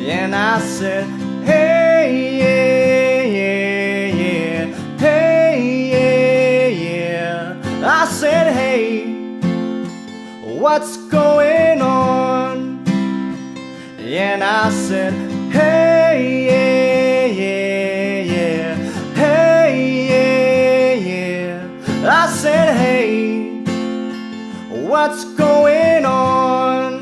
And I said, hey, yeah, yeah, yeah, hey, yeah, yeah. I said, hey, what's going on? And I said, hey, yeah, yeah, yeah, hey, yeah, yeah. I said, hey, what's going on?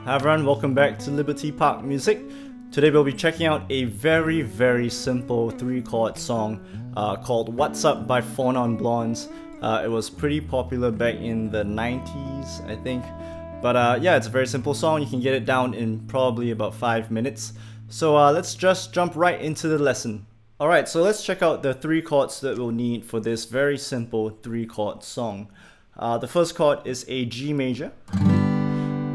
Hi everyone, welcome back to Liberty Park Music. Today we'll be checking out a very simple 3-chord song called What's Up by Four Non Blondes. It was pretty popular back in the 90s, I think. But yeah, it's a very simple song. You can get it down in probably about 5 minutes. So let's just jump right into the lesson. Alright, so let's check out the 3 chords that we'll need for this very simple 3-chord song. The first chord is a G major.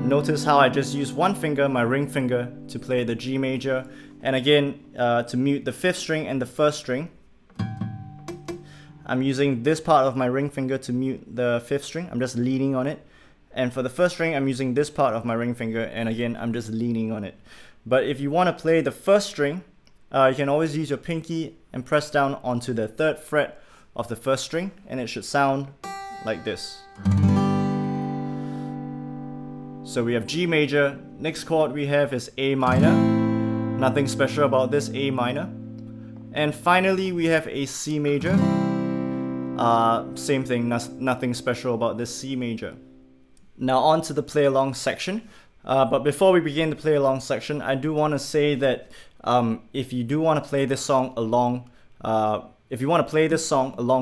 Notice how I just used one finger, my ring finger, to play the G major, and again to mute the 5th string and the 1st string. I'm using this part of my ring finger to mute the 5th string. I'm just leaning on it. And for the 1st string, I'm using this part of my ring finger, and again I'm just leaning on it. But if you want to play the 1st string, you can always use your pinky and press down onto the 3rd fret of the 1st string, and it should sound like this. So we have G major. Next chord we have is A minor. Nothing special about this A minor. And finally we have a C major. Same thing, nothing special about this C major. Now on to the play along section. But before we begin the play along section, I do want to say that if you do want to play this song along, along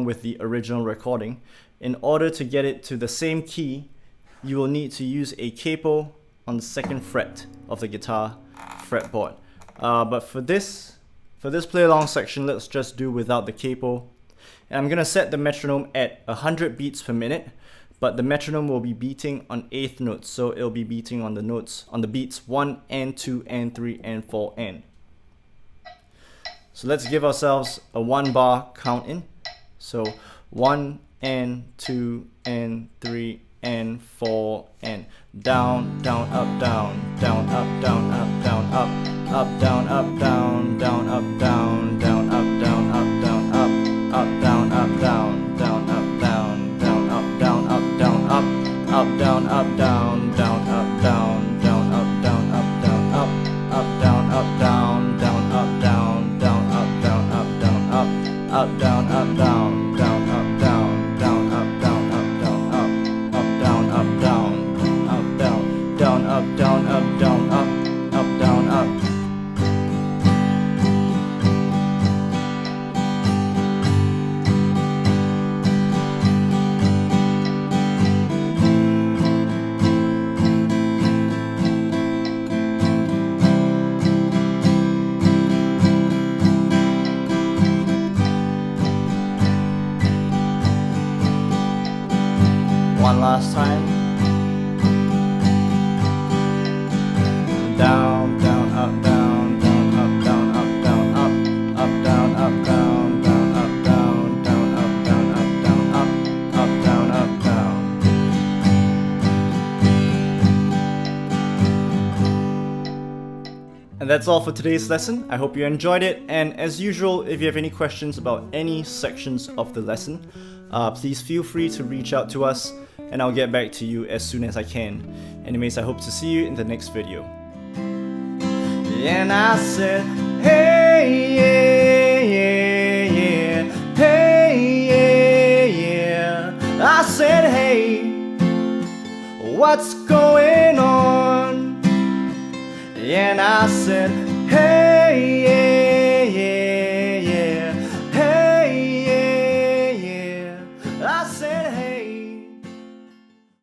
with the original recording, in order to get it to the same key, you will need to use a capo on the 2nd fret of the guitar fretboard. But for this play along section, let's just do without the capo. And I'm gonna set the metronome at 100 beats per minute, but the metronome will be beating on 8th notes, so it'll be beating on the beats 1 and 2 and 3 and 4 and. So let's give ourselves a 1-bar count in. So 1 and 2 and 3 and 4 and down, down, up, down, down, up, down, up, down, up, up, down, up, down, down, up, down, down, up, down, up, down, up, down, up, down, down, up, down, down, up, down, up, down, up, down, up, down, down, up, down, down, up, down, up, down, up, down, up, down, down, up, down, down, up, down, up, down, up, down, up, down, down, up, down, down, up, down, up, down, up, down, up, down, up, down, down, up, down, up, down, up, down, up. One last time. Down, down, up, down, down, up, down, up, down, up, down, up, down, down, up, down, down, up, down, up, down, up, down, up, down. And that's all for today's lesson. I hope you enjoyed it. And as usual, if you have any questions about any sections of the lesson, please feel free to reach out to us, and I'll get back to you as soon as I can. Anyways, I hope to see you in the next video. And I said, hey, yeah, yeah, yeah, hey, yeah, yeah. I said, hey, what's going on? And I said, hey, yeah.